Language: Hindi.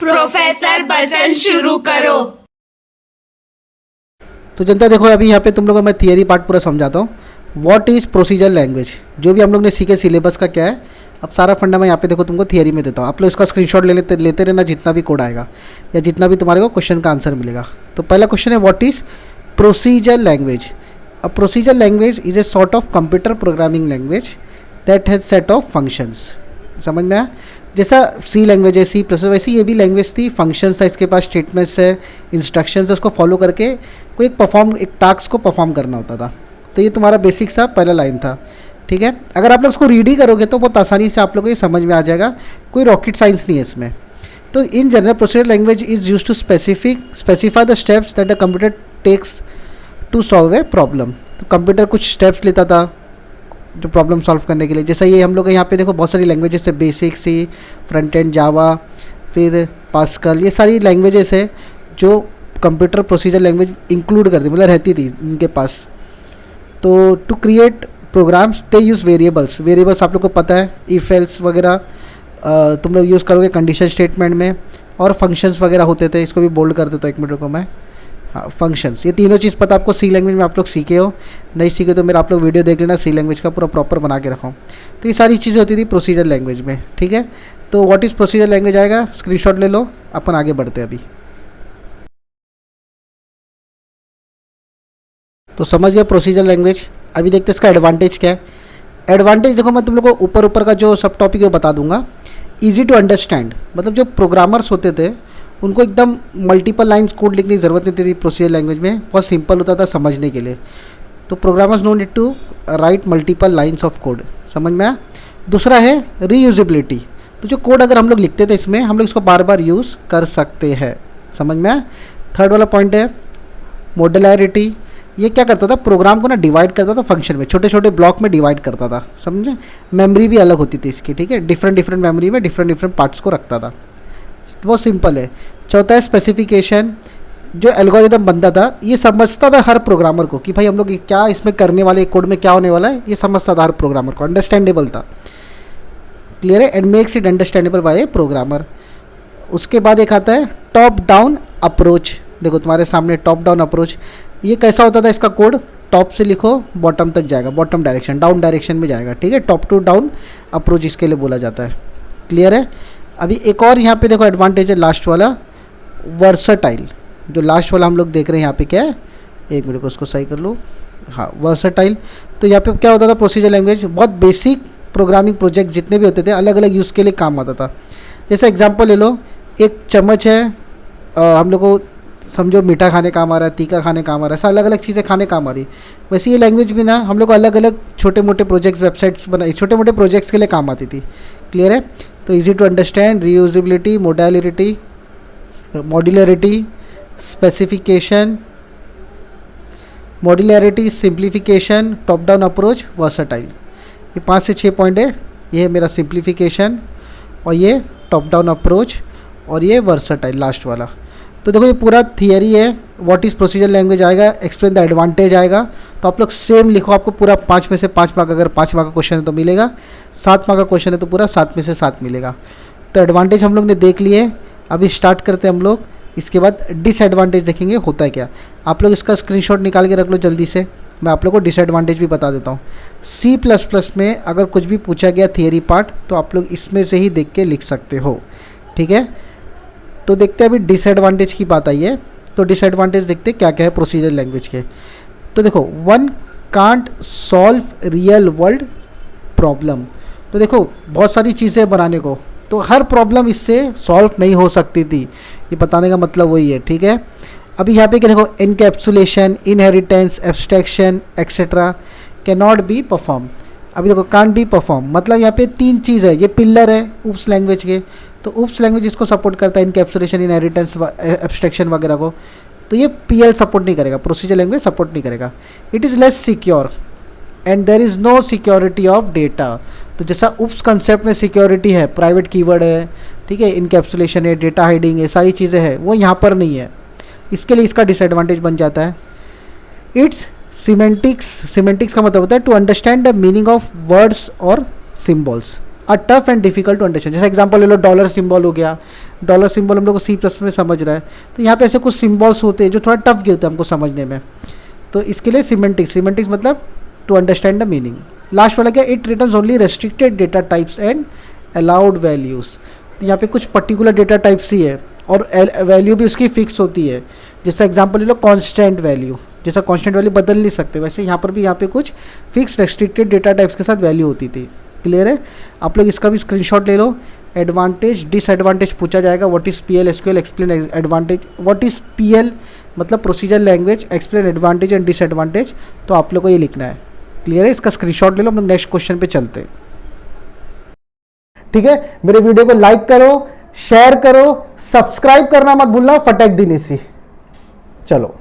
प्रोफेसर बच्चन शुरू करो। तो जनता देखो, अभी यहाँ पे तुम लोगों को मैं थियरी पार्ट पूरा समझाता हूँ। व्हाट इज़ प्रोसीजर लैंग्वेज, जो भी हम लोग ने सीखे सिलेबस का क्या है, अब सारा फंडा मैं यहाँ पे देखो तुमको थियरी में देता हूँ। आप लोग इसका स्क्रीनशॉट लेते रहना, जितना भी कोड आएगा या जितना भी तुम्हारे को क्वेश्चन का आंसर मिलेगा। तो पहला क्वेश्चन है what is procedure language. A procedure language is a sort of computer programming language that has set of functions. समझ में आया? जैसा सी लैंग्वेज है, सी प्लस, वैसी ये भी लैंग्वेज थी। फंक्शंस है इसके पास, स्टेटमेंट्स है, इंस्ट्रक्शंस है, उसको फॉलो करके कोई एक टास्क को परफॉर्म करना होता था। तो ये तुम्हारा बेसिक सा पहला लाइन था, ठीक है। अगर आप लोग उसको रीड ही करोगे तो बहुत आसानी से आप लोगों को ये समझ में आ जाएगा, कोई रॉकेट साइंस नहीं है इसमें। तो in general procedure language is use to specify the steps that the computer takes to solve a problem. तो कंप्यूटर कुछ स्टेप्स लेता था जो प्रॉब्लम सॉल्व करने के लिए। जैसा ये हम लोग यहाँ पे देखो बहुत सारी लैंग्वेजेस है, बेसिक सी, फ्रंट एंड जावा, फिर पास्कल, ये सारी लैंग्वेजेस है जो कंप्यूटर प्रोसीजर लैंग्वेज इंक्लूड करती, मतलब रहती थी इनके पास। तो to create programs they use variables आप लोग को पता है, इफ एल्स वगैरह तुम लोग यूज़ करोगे कंडीशन स्टेटमेंट में, और फंक्शंस वगैरह होते थे। इसको भी बोल्ड कर देता हूँ, एक मिनट को मैं। हाँ, फंक्शंस, ये तीनों चीज़ पता आपको सी लैंग्वेज में आप लोग सीखे हो, नहीं सीखे तो मेरा आप लोग वीडियो देख लेना, सी लैंग्वेज का पूरा प्रॉपर बना के रखा हूँ। तो ये सारी चीज़ें होती थी प्रोसीजर लैंग्वेज में, ठीक है। तो व्हाट इज़ प्रोसीजर लैंग्वेज आएगा, स्क्रीनशॉट ले लो, अपन आगे बढ़ते हैं अभी। तो समझ गया प्रोसीजर लैंग्वेज। अभी देखते हैं इसका एडवांटेज क्या है। एडवांटेज देखो, मैं तुम लोग को ऊपर का जो सब टॉपिक है बता दूंगा। ईजी टू अंडरस्टैंड, मतलब जो प्रोग्रामर्स होते थे उनको एकदम मल्टीपल लाइन्स कोड लिखने की ज़रूरत नहीं थी प्रोसीजर लैंग्वेज में, बहुत सिंपल होता था समझने के लिए। तो programmers no need to write multiple lines of code. समझ में आया? दूसरा है रीयूजेबिलिटी। तो जो कोड अगर हम लोग लिखते थे इसमें, हम लोग इसको बार बार यूज़ कर सकते हैं। समझ में आया? थर्ड वाला पॉइंट है मॉड्यूलैरिटी। ये क्या करता था, प्रोग्राम को ना डिवाइड करता था फंक्शन में, छोटे छोटे ब्लॉक में डिवाइड करता था। समझे? मेमोरी भी अलग होती थी इसकी, ठीक है। डिफरेंट मेमोरी में डिफरेंट पार्ट्स को रखता था। बहुत सिंपल है। चौथा है स्पेसिफिकेशन। जो एल्गोरिदम बनता था ये समझता था हर प्रोग्रामर को कि भाई हम लोग क्या इसमें करने वाले, कोड में क्या होने वाला है, ये समझता था हर प्रोग्रामर को, अंडरस्टैंडेबल था। क्लियर है? And makes it understandable by a programmer. उसके बाद एक आता है टॉप डाउन अप्रोच। देखो तुम्हारे सामने टॉप डाउन अप्रोच, ये कैसा होता था इसका कोड, टॉप से लिखो बॉटम तक जाएगा, बॉटम डायरेक्शन, डाउन डायरेक्शन में जाएगा, ठीक है। टॉप टू डाउन अप्रोच इसके लिए बोला जाता है। क्लियर है? अभी एक और यहाँ पे देखो एडवांटेज है लास्ट वाला, वर्सटाइल। जो लास्ट वाला हम लोग देख रहे हैं यहाँ पे क्या है, एक मिनट को उसको सही कर लो। हाँ, वर्सटाइल। तो यहाँ पे क्या होता था, प्रोसीजर लैंग्वेज बहुत बेसिक प्रोग्रामिंग प्रोजेक्ट जितने भी होते थे अलग अलग यूज़ के लिए काम आता था। जैसे एग्जांपल ले लो, एक चम्मच है, हम लोग को समझो मीठा खाने काम आ रहा है, तीखा खाने काम आ रहा है, ऐसा अलग अलग चीज़ें खाने काम आ रही है। वैसे ये लैंग्वेज भी ना हम लोग को अलग अलग छोटे मोटे प्रोजेक्ट्स, वेबसाइट्स बनाई, छोटे मोटे प्रोजेक्ट्स के लिए काम आती थी। क्लियर है? तो easy to understand, reusability, modularity, specification, modularity, simplification, top down approach, versatile. ये 5 से 6 पॉइंट है। ये है मेरा सिंप्लीफिकेशन, और ये टॉप डाउन अप्रोच, और ये वर्सटाइल लास्ट वाला। तो देखो ये पूरा थियरी है। व्हाट इज़ प्रोसीजर लैंग्वेज आएगा, एक्सप्लेन द एडवांटेज आएगा। तो आप लोग सेम लिखो, आपको पूरा 5 में से 5 मार्क, अगर 5 मार्क का क्वेश्चन है तो मिलेगा, 7 मार्क का क्वेश्चन है तो पूरा 7 में से 7 मिलेगा। तो एडवांटेज हम लोग ने देख लिए। अभी स्टार्ट करते हैं हम लोग, इसके बाद डिसएडवांटेज देखेंगे होता है क्या। आप लोग इसका स्क्रीनशॉट निकाल के रख लो जल्दी से, मैं आप लोग को डिसएडवांटेज भी बता देता हूँ। C++ में अगर कुछ भी पूछा गया थियरी पार्ट तो आप लोग इसमें से ही देख के लिख सकते हो, ठीक है। तो देखते हैं अभी डिसएडवांटेज की बात आई है। तो डिसएडवांटेज देखते क्या क्या है प्रोसीजर लैंग्वेज के। तो देखो, one can't solve real world problem. तो देखो बहुत सारी चीज़ें बनाने को, तो हर प्रॉब्लम इससे सॉल्व नहीं हो सकती थी, ये बताने का मतलब वही है, ठीक है। अभी यहाँ पे क्या देखो, encapsulation, inheritance, abstraction etcetera can not be perform. अभी देखो कांट बी परफॉर्म, मतलब यहाँ पे 3 चीज़ है, ये पिलर है ऊप्स लैंग्वेज के। तो ऊप्स लैंग्वेज इसको सपोर्ट करता है, इनकैप्सुलेशन, इनहेरिटेंस, एब्स्ट्रैक्शन वगैरह को। तो ये PL सपोर्ट नहीं करेगा, प्रोसीजर लैंग्वेज सपोर्ट नहीं करेगा। It is less secure and there is no security of data. तो जैसा ऊप्स कंसेप्ट में सिक्योरिटी है, प्राइवेट कीवर्ड है, ठीक है, इनकैप्सुलेशन है, डेटा हाइडिंग है, सारी चीज़ें हैं, वो यहाँ पर नहीं है। इसके लिए इसका डिसएडवांटेज बन जाता है। इट्स सीमेंटिक्स का मतलब होता है to understand the meaning of words और symbols, a tough and difficult to understand. जैसे एग्जांपल ले लो, डॉलर सिंबल हो गया, डॉलर सिंबल हम लोग को सी प्लस में समझ रहा है, तो यहाँ पे ऐसे कुछ सिम्बॉल्स होते हैं जो थोड़ा टफ गिरते हैं हमको समझने में, तो इसके लिए सिमेंटिक्स मतलब to understand the meaning. Last वाला क्या, it returns only restricted data types and allowed values. तो यहाँ पे कुछ पर्टिकुलर डेटा टाइप्स ही है और वैल्यू भी उसकी फिक्स होती है। जैसा एग्जांपल ले लो कांस्टेंट वैल्यू, जैसा कांस्टेंट वैल्यू बदल नहीं सकते, वैसे यहाँ पर भी यहाँ पे कुछ फिक्स रेस्ट्रिक्टेड डेटा टाइप्स के साथ वैल्यू होती थी। क्लियर है? आप लोग इसका भी स्क्रीनशॉट ले लो। एडवांटेज डिसएडवांटेज पूछा जाएगा, what is PL SQL, explain advantage, what is PL मतलब procedure language, explain advantage and disadvantage, तो आप लोग को ये लिखना है। क्लियर है? इसका स्क्रीनशॉट ले लो, हम लोग नेक्स्ट क्वेश्चन पे चलते हैं। ठीक है, मेरे वीडियो को लाइक करो, शेयर करो, सब्सक्राइब करना मत भूलना, फटेक दिनेसी। चलो।